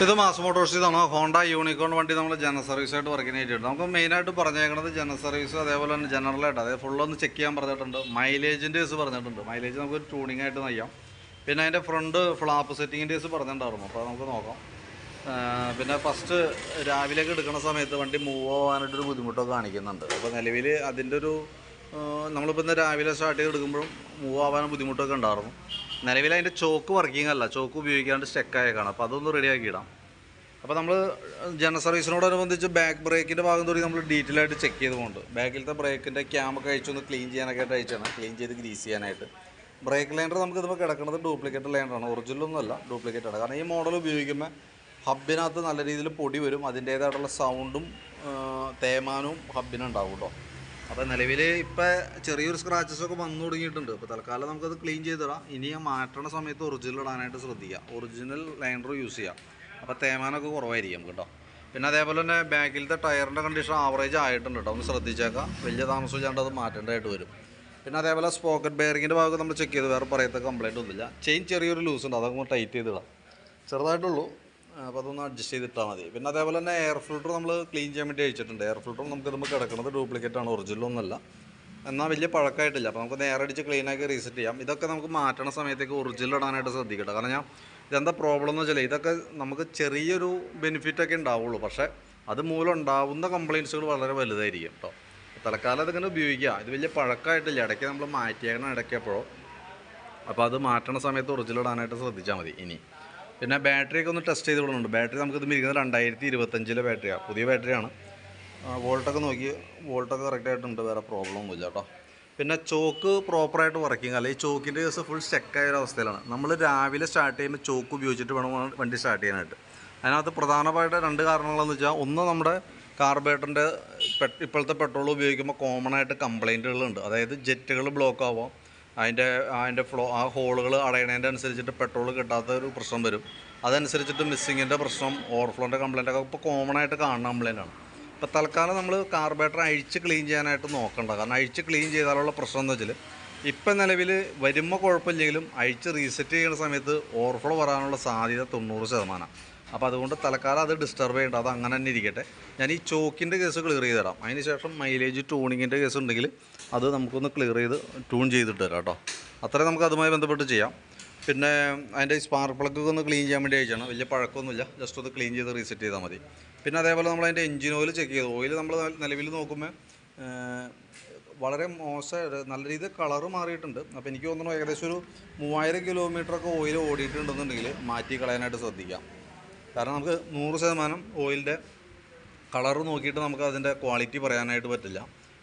ഇത് mass Motors ഇതാണ് Honda unicorn വണ്ടി നമ്മൾ ജനറൽ സർവീസായിട്ട് വർക്കിന് ചെയ്തിട്ടുണ്ട്. നമുക്ക് മെയിനായിട്ട് പറഞ്ഞേക്കുന്നത് ജനറൽ സർവീസ് അതേപോലെ തന്നെ ജനറലായിട്ട് അതായത് ഫുള്ളൊന്ന് ചെക്ക് ചെയ്യാൻ പറഞ്ഞിട്ടുണ്ട്. മൈലേജിൻ്റെ കേസ് പറഞ്ഞിട്ടുണ്ട്. മൈലേജ് നമുക്ക് ട്യൂണിംഗ് ആയിട്ട് നയ്യാം. പിന്നെ അതിൻ്റെ ഫ്രണ്ട് ഫ്ലാപ്പ് സെറ്റിങ്ങിൻ്റെ കേസ് പറഞ്ഞിട്ടുണ്ടായിരുന്നു. അപ്പോൾ നമുക്ക് നോക്കാം. പിന്നെ ഫസ്റ്റ് രാവിലെയൊക്കെ എടുക്കുന്ന സമയത്ത് വണ്ടി മൂവ് ആവാനായിട്ടൊരു ബുദ്ധിമുട്ടൊക്കെ കാണിക്കുന്നുണ്ട്. അപ്പോൾ നിലവിൽ അതിൻ്റെ ഒരു നമ്മളിപ്പോൾ ഇന്ന് രാവിലെ സ്റ്റാർട്ട് ചെയ്ത് എടുക്കുമ്പോഴും മൂവ് ആവാൻ ബുദ്ധിമുട്ടൊക്കെ ഉണ്ടായിരുന്നു. നിലവിൽ അതിൻ്റെ ചോക്ക് വർക്കിംഗ് അല്ല, ചോക്ക് ഉപയോഗിക്കാണ്ട് സ്റ്റെക്കായേക്കാണ്. അപ്പോൾ അതൊന്ന് റെഡിയാക്കി ഇടാം. അപ്പോൾ നമ്മൾ ജനറൽ സർവീസിനോടനുബന്ധിച്ച് ബാക്ക് ബ്രേക്കിൻ്റെ ഭാഗം തൊട്ട് നമ്മൾ ഡീറ്റെയിൽ ആയിട്ട് ചെക്ക് ചെയ്തുകൊണ്ട് ബാക്കിലത്തെ ബ്രേക്കിൻ്റെ ക്യാമൊക്കെ അഴിച്ചൊന്ന് ക്ലീൻ ചെയ്യാനൊക്കെ ആയിട്ട് അയച്ചാണ്, ക്ലീൻ ചെയ്ത് ഗ്രീസ് ചെയ്യാനായിട്ട്. ബ്രേക്ക് ലൈനർ നമുക്ക് ഇതിപ്പോൾ കിടക്കുന്നത് ഡ്യൂപ്ലിക്കേറ്റ് ലൈനറാണ്, ഒറിജിനലൊന്നുമല്ല, ഡ്യൂപ്ലിക്കേറ്റാണ്. കാരണം ഈ മോഡൽ ഉപയോഗിക്കുമ്പോൾ ഹബിനകത്ത് നല്ല രീതിയിൽ പൊടി വരും, അതിൻ്റേതായിട്ടുള്ള സൗണ്ടും തേമാനവും ഹബിനുണ്ടാവും കേട്ടോ. അപ്പോൾ നിലവിൽ ഇപ്പോൾ ചെറിയൊരു സ്ക്രാച്ചസൊക്കെ വന്നു തുടങ്ങിയിട്ടുണ്ട്. അപ്പോൾ തൽക്കാലം നമുക്കത് ക്ലീൻ ചെയ്തിടാം. ഇനി മാറ്റണ സമയത്ത് ഒറിജിനൽ ഇടാനായിട്ട് ശ്രദ്ധിക്കുക, ഒറിജിനൽ ലൈനർ യൂസ് ചെയ്യുക. അപ്പോൾ തേമാനൊക്കെ കുറവായിരിക്കും കേട്ടോ. പിന്നെ അതേപോലെ തന്നെ ബാക്കിലത്തെ ടയറിൻ്റെ കണ്ടീഷൻ ആവറേജ് ആയിട്ടുണ്ട് കേട്ടോ, ഒന്ന് ശ്രദ്ധിച്ചേക്കാം. വലിയ താമസം ഇല്ലാണ്ട് അത് മാറ്റേണ്ടതായിട്ട് വരും. പിന്നെ അതേപോലെ സ്പോക്കറ്റ് ബെയറിങ്ങിൻ്റെ ഭാഗം നമ്മൾ ചെക്ക് ചെയ്ത് വേറെ പറയത്ത കംപ്ലൈൻറ്റ് ഒന്നുമില്ല. ചെയിൻ ചെറിയൊരു ലൂസ് ഉണ്ട്, അതൊക്കെ ടൈറ്റ് ചെയ്തിടാം, ചെറുതായിട്ടുള്ളൂ. അപ്പോൾ അതൊന്ന് അഡ്ജസ്റ്റ് ചെയ്തിട്ടാൽ മതി. പിന്നെ അതേപോലെ തന്നെ എയർ ഫിൽറ്റർ നമ്മൾ ക്ലീൻ ചെയ്യാൻ വേണ്ടി അയച്ചിട്ടുണ്ട്. എയർ ഫിൽറ്റർ നമുക്ക് ഇതുമ്പോൾ കിടക്കുന്നത് ഡ്യൂപ്ലിക്കേറ്റാണ്, ഒറിജിനലൊന്നുമല്ല. എന്നാൽ വലിയ പഴക്കമായിട്ടില്ല. അപ്പോൾ നമുക്ക് നേരെ അടിച്ച് ക്ലീനാക്കി റീസെറ്റ് ചെയ്യാം. ഇതൊക്കെ നമുക്ക് മാറ്റണ സമയത്തേക്ക് ഒറിജിനൽ ഇടാനായിട്ട് ശ്രദ്ധിക്കട്ടെ. കാരണം ഞാൻ ഇതെന്താ പ്രോബ്ലം എന്ന് വെച്ചാൽ ഇതൊക്കെ നമുക്ക് ചെറിയൊരു ബെനിഫിറ്റൊക്കെ ഉണ്ടാവുള്ളൂ, പക്ഷേ അത് മൂലം ഉണ്ടാവുന്ന കംപ്ലയിൻസുകൾ വളരെ വലുതായിരിക്കും കേട്ടോ. തൽക്കാലം അതിങ്ങനെ ഉപയോഗിക്കുക. ഇത് വലിയ പഴക്കമായിട്ടില്ല, ഇടയ്ക്ക് നമ്മൾ മാറ്റിയേക്കണം ഇടയ്ക്കപ്പോഴോ. അപ്പോൾ അത് മാറ്റണ സമയത്ത് ഒറിജിനൽ ഇടാനായിട്ട് ശ്രദ്ധിച്ചാൽ മതി. ഇനി പിന്നെ ബാറ്ററിയൊക്കെ ഒന്ന് ടെസ്റ്റ് ചെയ്ത് വിടുന്നുണ്ട്. ബാറ്ററി നമുക്കിത് ഇരിക്കുന്നത് 2025 ബാറ്ററിയാണ്, പുതിയ ബാറ്ററിയാണ്. വോൾട്ടൊക്കെ നോക്കി, വോൾട്ടൊക്കെ കറക്റ്റായിട്ടുണ്ട്, വേറെ പ്രോബ്ലം ഒന്നുമില്ല കേട്ടോ. പിന്നെ ചോക്ക് പ്രോപ്പറായിട്ട് വർക്കിംഗ് അല്ല, ഈ ചോക്കിൻ്റെ കേസ് ഫുൾ സ്റ്റക്കായ ഒരു അവസ്ഥയിലാണ്. നമ്മൾ രാവിലെ സ്റ്റാർട്ട് ചെയ്യുമ്പോൾ ചോക്ക് ഉപയോഗിച്ചിട്ട് വേണം വണ്ടി സ്റ്റാർട്ട് ചെയ്യാനായിട്ട്. അതിനകത്ത് പ്രധാനമായിട്ട് 2 കാരണങ്ങളെന്ന് വെച്ചാൽ, ഒന്ന് നമ്മുടെ കാർബറേറ്ററിൻ്റെ ഇപ്പോഴത്തെ പെട്രോൾ ഉപയോഗിക്കുമ്പോൾ കോമൺ ആയിട്ട് കംപ്ലൈൻറ്റുകളുണ്ട്. അതായത് ജെറ്റുകൾ ബ്ലോക്ക് ആവാം, അതിൻ്റെ ഫ്ലോ ആ ഹോളുകൾ അടയണതിൻ്റെ അനുസരിച്ചിട്ട് പെട്രോൾ കിട്ടാത്ത ഒരു പ്രശ്നം വരും. അതനുസരിച്ചിട്ട് മിസ്സിങ്ങിൻ്റെ പ്രശ്നം, ഓവർഫ്ലോൻ്റെ കംപ്ലൈൻറ്റൊക്കെ ഇപ്പോൾ കോമൺ ആയിട്ട് കാണുന്ന കംപ്ലൈൻറ്റാണ്. ഇപ്പോൾ തൽക്കാലം നമ്മൾ കാർബറേറ്റർ അഴിച്ച് ക്ലീൻ ചെയ്യാനായിട്ട് നോക്കണ്ട. കാരണം അഴിച്ച് ക്ലീൻ ചെയ്താലുള്ള പ്രശ്നം എന്ന് വെച്ചാൽ ഇപ്പം നിലവിൽ വരുമ്പോൾ കുഴപ്പമില്ലെങ്കിലും അഴിച്ച് റീസെറ്റ് ചെയ്യുന്ന സമയത്ത് ഓവർഫ്ലോ വരാനുള്ള സാധ്യത 90%. അപ്പോൾ അതുകൊണ്ട് തൽക്കാലം അത് ഡിസ്റ്റർബ് ചെയ്യേണ്ട, അത് അങ്ങനെ തന്നെ ഇരിക്കട്ടെ. ഞാൻ ഈ ചോക്കിൻ്റെ കേസ് ക്ലിയർ ചെയ്ത് തരാം. അതിന് ശേഷം മൈലേജ് ട്യൂണിങ്ങിൻ്റെ കേസ് ഉണ്ടെങ്കിൽ അത് നമുക്കൊന്ന് ക്ലിയർ ചെയ്ത് ട്യൂൺ ചെയ്തിട്ട് തരാം കേട്ടോ. അത്രയും നമുക്ക് അതുമായി ബന്ധപ്പെട്ട് ചെയ്യാം. പിന്നെ അതിൻ്റെ സ്പാർക്ക് പ്ലഗ് ഒന്ന് ക്ലീൻ ചെയ്യാൻ വേണ്ടി അയച്ചാണ്, വലിയ പഴക്കമൊന്നുമില്ല, ജസ്റ്റ് ഒന്ന് ക്ലീൻ ചെയ്ത് റീസെറ്റ് ചെയ്താൽ മതി. പിന്നെ അതേപോലെ നമ്മൾ അതിൻ്റെ എഞ്ചിൻ ഓയിൽ ചെക്ക് ചെയ്തു. ഓയിൽ നമ്മൾ നിലവിൽ നോക്കുമ്പോൾ വളരെ മോശം, നല്ല രീതിയിൽ കളറ് മാറിയിട്ടുണ്ട്. അപ്പോൾ എനിക്ക് തോന്നുന്നു ഏകദേശം ഒരു 3000 കിലോമീറ്ററൊക്കെ ഓയിൽ ഓടിയിട്ടുണ്ടെന്നുണ്ടെങ്കിൽ മാറ്റി കളയാനായിട്ട് ശ്രദ്ധിക്കാം. കാരണം നമുക്ക് 100% ഓയിലിൻ്റെ കളറ് നോക്കിയിട്ട് നമുക്ക് അതിൻ്റെ ക്വാളിറ്റി പറയാനായിട്ട് പറ്റില്ല.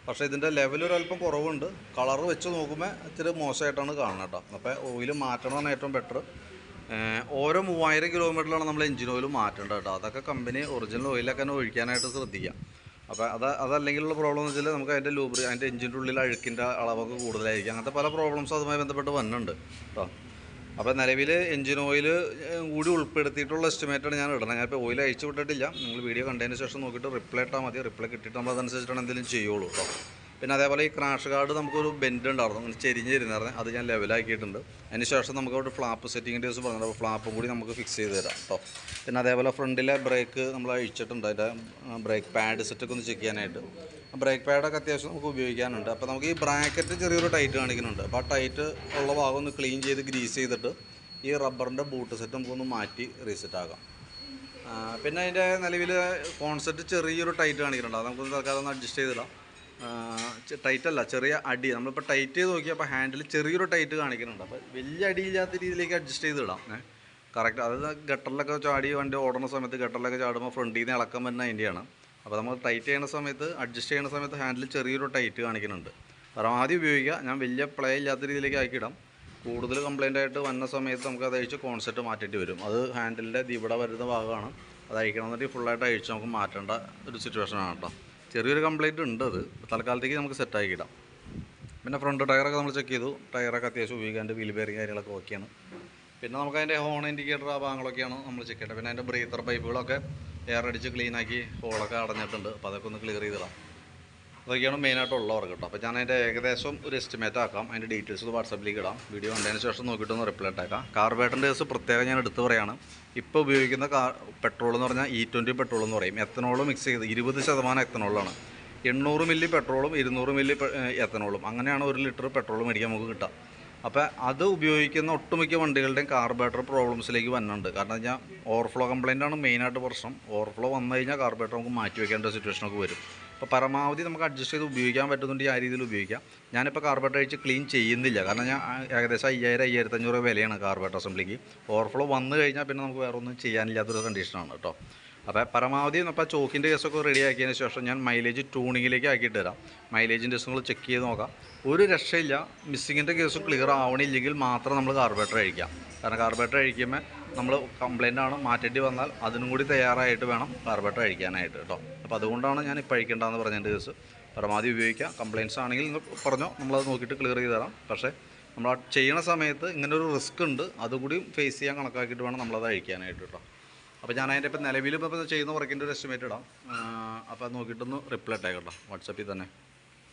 പക്ഷേ ഇതിൻ്റെ ലെവലൊരല്പം കുറവുണ്ട്. കളറ് വെച്ച് നോക്കുമ്പോൾ ഇച്ചിരി മോശമായിട്ടാണ് കാണുന്നത് കേട്ടോ. അപ്പോൾ ഓയിൽ മാറ്റണതാണ് ഏറ്റവും ബെറ്റർ. ഓരോ 3000 കിലോമീറ്ററിലാണ് നമ്മൾ എഞ്ചിൻ ഓയിൽ മാറ്റേണ്ടത് കേട്ടോ. അതൊക്കെ കമ്പനി ഒറിജിനൽ ഓയിലൊക്കെ തന്നെ ഒഴിക്കാനായിട്ട് ശ്രദ്ധിക്കാം. അപ്പോൾ അതല്ലെങ്കിലുള്ള പ്രോബ്ലം എന്ന് വെച്ചാൽ നമുക്ക് അതിൻ്റെ എഞ്ചിൻ്റെ ഉള്ളിൽ അഴുക്കിൻ്റെ അളവൊക്കെ കൂടുതലായിരിക്കും. അങ്ങനത്തെ പല പ്രോബ്ലംസും അതുമായി ബന്ധപ്പെട്ട് വന്നുണ്ട് കേട്ടോ. അപ്പോൾ നിലവിൽ എഞ്ചിൻ ഓയിൽ കൂടി ഉൾപ്പെടുത്തിയിട്ടുള്ള എസ്റ്റിമേറ്റാണ് ഞാൻ ഇടണം. ഞാനിപ്പോൾ ഓയിൽ അയച്ചു വിട്ടിട്ടില്ല. നിങ്ങൾ വീഡിയോ കണ്ടതിന് ശേഷം നോക്കിയിട്ട് റിപ്ലൈ ഇട്ടാൽ മതി. റിപ്ലൈ കിട്ടിയിട്ട് നമ്മൾ അതനുസരിച്ചിട്ടാണ് എന്തെങ്കിലും ചെയ്യുള്ളൂ കേട്ടോ. പിന്നെ അതേപോലെ ഈ ക്രാഷ് ഗാർഡ് നമുക്കൊരു ബെൻഡ് ഉണ്ടായിരുന്നു, അങ്ങനെ ചെരിഞ്ഞിരുന്നായിരുന്നു, അത് ഞാൻ ലെവലാക്കിയിട്ടുണ്ട്. അതിന് ശേഷം നമുക്ക് അവിടെ ഫ്ലാപ്പ് സെറ്റിങ്ങിൻ്റെ ദിവസം പറഞ്ഞത്, അപ്പോൾ ഫ്ലാപ്പും കൂടി നമുക്ക് ഫിക്സ് ചെയ്ത് തരാം കേട്ടോ. പിന്നെ അതേപോലെ ഫ്രണ്ടിലെ ബ്രേക്ക് നമ്മൾ അഴിച്ചിട്ടുണ്ട്, അതിൻ്റെ ബ്രേക്ക് പാഡ് സെറ്റൊക്കെ ഒന്ന് ചെക്ക് ചെയ്യാനായിട്ട്. ബ്രേക്ക് പാഡൊക്കെ അത്യാവശ്യം നമുക്ക് ഉപയോഗിക്കാനുണ്ട്. അപ്പോൾ നമുക്ക് ഈ ബ്രാക്കറ്റ് ചെറിയൊരു ടൈറ്റ് കാണിക്കുന്നുണ്ട്. അപ്പോൾ ആ ടൈറ്റ് ഉള്ള ഭാഗം ഒന്ന് ക്ലീൻ ചെയ്ത് ഗ്രീസ് ചെയ്തിട്ട് ഈ റബ്ബറിൻ്റെ ബൂട്ട് സെറ്റ് നമുക്കൊന്ന് മാറ്റി റീസെറ്റ് ആകാം. പിന്നെ അതിൻ്റെ നിലവിൽ കോൺസെപ്റ്റ് ചെറിയൊരു ടൈറ്റ് കാണിക്കുന്നുണ്ട്, അത് നമുക്കൊന്ന് തൽക്കാലം ഒന്ന് അഡ്ജസ്റ്റ് ചെയ്തിടാം. ടൈറ്റല്ല, ചെറിയ അടി. നമ്മളിപ്പോൾ ടൈറ്റ് ചെയ്ത് നോക്കിയപ്പോൾ ഹാൻഡിൽ ചെറിയൊരു ടൈറ്റ് കാണിക്കുന്നുണ്ട്. അപ്പോൾ വലിയ അടിയില്ലാത്ത രീതിയിലേക്ക് അഡ്ജസ്റ്റ് ചെയ്തിടാം. കറക്റ്റ്, അത് ഗട്ടറിലൊക്കെ ചാടി വണ്ടി ഓടുന്ന സമയത്ത് ഗട്ടറിലൊക്കെ ചാടുമ്പോൾ ഫ്രണ്ടിൽ നിന്ന് ഇളക്കം വരുന്ന അതിൻ്റെയാണ്. അപ്പോൾ നമ്മൾ ടൈറ്റ് ചെയ്യുന്ന സമയത്ത്, അഡ്ജസ്റ്റ് ചെയ്യുന്ന സമയത്ത് ഹാൻഡിൽ ചെറിയൊരു ടൈറ്റ് കാണിക്കുന്നുണ്ട്. പരമാവധി ഉപയോഗിക്കുക. ഞാൻ വലിയ പ്ലേ ഇല്ലാത്ത രീതിയിലേക്ക് ആക്കിയിടാം. കൂടുതൽ കംപ്ലൈൻ്റ് ആയിട്ട് വന്ന സമയത്ത് നമുക്ക് അത് അഴിച്ച് കോൺസെപ്റ്റ് മാറ്റേണ്ടി വരും. അത് ഹാൻഡിലിൻ്റെ ഇവിടെ വരുന്ന ഭാഗമാണ്, അത് അഴിക്കണമെന്നുണ്ടെങ്കിൽ ഫുള്ളായിട്ട് അഴിച്ച് നമുക്ക് മാറ്റേണ്ട ഒരു സിറ്റുവേഷനാണ് കേട്ടോ. ചെറിയൊരു കംപ്ലൈൻറ്റ് ഉണ്ട്, അത് തൽക്കാലത്തേക്ക് നമുക്ക് സെറ്റാക്കിയിടാം. പിന്നെ ഫ്രണ്ട് ടയറൊക്കെ നമ്മൾ ചെക്ക് ചെയ്തു. ടയറൊക്കെ അത്യാവശ്യം ഉപയോഗിക്കാണ്ട് വീൽ ബെയറിങ് കാര്യങ്ങളൊക്കെ ഓക്കെയാണ്. പിന്നെ നമുക്ക് അതിൻ്റെ ഹോൺ ഇൻഡിക്കേറ്റർ ആ ഭാഗങ്ങളൊക്കെയാണ് നമ്മൾ ചെക്ക് ചെയ്യേണ്ടത്. പിന്നെ അതിൻ്റെ ബ്രീത്തർ പൈപ്പുകളൊക്കെ എയർ അടിച്ച് ക്ലീനാക്കി ഹോളൊക്കെ അടഞ്ഞിട്ടുണ്ട്. അപ്പോൾ അതൊക്കെ ഒന്ന് ക്ലിയർ ചെയ്തിടാം. അതൊക്കെയാണ് മെയിനായിട്ടുള്ള വർക്ക് കേട്ടോ. അപ്പോൾ ഞാൻ അതിൻ്റെ ഏകദേശം ഒരു എസ്റ്റിമേറ്റ് ആക്കാം, അതിൻ്റെ ഡീറ്റെയിൽസ് വാട്സാപ്പിലേക്ക് ഇടാം. വീഡിയോ കണ്ടതിന് ശേഷം നോക്കിയിട്ടൊന്ന് റിപ്ലൈ ഇട്ടേക്കാം. കാർബേറ്ററിൻ്റെ കേസ് പ്രത്യേകം ഞാൻ എടുത്ത് പറയുകയാണ്. ഇപ്പോൾ ഉപയോഗിക്കുന്ന പെട്രോൾ എന്ന് പറഞ്ഞാൽ E20 പെട്രോൾ എന്ന് പറയും. എത്തനോൾ മിക്സ് ചെയ്ത് 20% എത്തനോളാണ്. 800 മില്ലി പെട്രോളും 200 മില്ലി എത്തനോളും, അങ്ങനെയാണ് 1 ലിറ്റർ പെട്രോൾ മേടിക്കാൻ നമുക്ക് കിട്ടുക. അപ്പോൾ അത് ഉപയോഗിക്കുന്ന ഒട്ടുമിക്ക വണ്ടികളുടെയും കാർബേറ്റർ പ്രോബ്ലംസിലേക്ക് വന്നുണ്ട്. കാരണം വെച്ചാൽ ഓവർഫ്ലോ കംപ്ലൈൻ്റാണ് മെയിനായിട്ട് പ്രശ്നം. ഓവർഫ്ലോ വന്നു കഴിഞ്ഞാൽ കാർബേറ്റർ നമുക്ക് മാറ്റി വയ്ക്കേണ്ട സിറ്റുവേഷനൊക്കെ വരും. അപ്പോൾ പരമാവധി നമുക്ക് അഡ്ജസ്റ്റ് ചെയ്ത് ഉപയോഗിക്കാൻ പറ്റുന്നുണ്ടെങ്കിൽ ആ രീതിയിൽ ഉപയോഗിക്കാം. ഞാനിപ്പോൾ കാർബേറ്റർ അഴിച്ച് ക്ലീൻ ചെയ്യുന്നില്ല, കാരണം ഞാൻ ഏകദേശം 5000-5500 വിലയാണ് കാർബേറ്റർ അസംബ്ലിക്ക്. ഓവർഫ്ലോ വന്നു കഴിഞ്ഞാൽ പിന്നെ നമുക്ക് വേറെ ഒന്നും ചെയ്യാനില്ലാത്തൊരു കണ്ടീഷനാണ് കേട്ടോ. അപ്പോൾ പരമാവധി ഇപ്പോൾ ചോക്കിൻ്റെ കേസൊക്കെ റെഡി ആക്കിയതിന് ശേഷം ഞാൻ മൈലേജ് ട്യൂണിങ്ങിലേക്ക് ആക്കിയിട്ട് തരാം. മൈലേജിൻ്റെ കേസുകൾ ചെക്ക് ചെയ്ത് നോക്കാം. ഒരു രക്ഷയില്ല, മിസ്സിങ്ങിൻ്റെ കേസ് ക്ലിയർ ആവണില്ലെങ്കിൽ മാത്രം നമ്മൾ കാർബേറ്റർ അഴിക്കാം. കാരണം കാർബേറ്റർ അഴിക്കുമ്പോൾ നമ്മൾ കംപ്ലൈൻ്റ് ആണ്, മാറ്റേണ്ടി വന്നാൽ അതിനും കൂടി തയ്യാറായിട്ട് വേണം കാർബേറ്റർ അഴിക്കാനായിട്ട് കേട്ടോ. അപ്പോൾ അതുകൊണ്ടാണ് ഞാൻ ഇപ്പോൾ അഴിക്കേണ്ടതെന്ന് പറഞ്ഞതിൻ്റെ കേസ്. പരമാവധി ഉപയോഗിക്കാം. കംപ്ലയിൻറ്റ്സ് ആണെങ്കിൽ നിങ്ങൾ പറഞ്ഞോ, നമ്മളത് നോക്കിയിട്ട് ക്ലിയർ ചെയ്ത് തരാം. പക്ഷേ നമ്മൾ ചെയ്യണ സമയത്ത് ഇങ്ങനൊരു റിസ്ക് ഉണ്ട്, അതുകൂടി ഫേസ് ചെയ്യാൻ കണക്കാക്കിയിട്ട് വേണം നമ്മളത് അഴിക്കാനായിട്ട് കേട്ടോ. അപ്പോൾ ഞാൻ അതിൻ്റെ ഇപ്പോൾ നിലവിൽ ഇപ്പോൾ ചെയ്യുന്ന വർക്കിൻ്റെ ഒരു എസ്റ്റിമേറ്റ് ഇടാം. അപ്പോൾ അത് നോക്കിയിട്ടൊന്ന് റിപ്ലൈ ഇട്ടേക്കട്ടോ വാട്സാപ്പിൽ തന്നെ.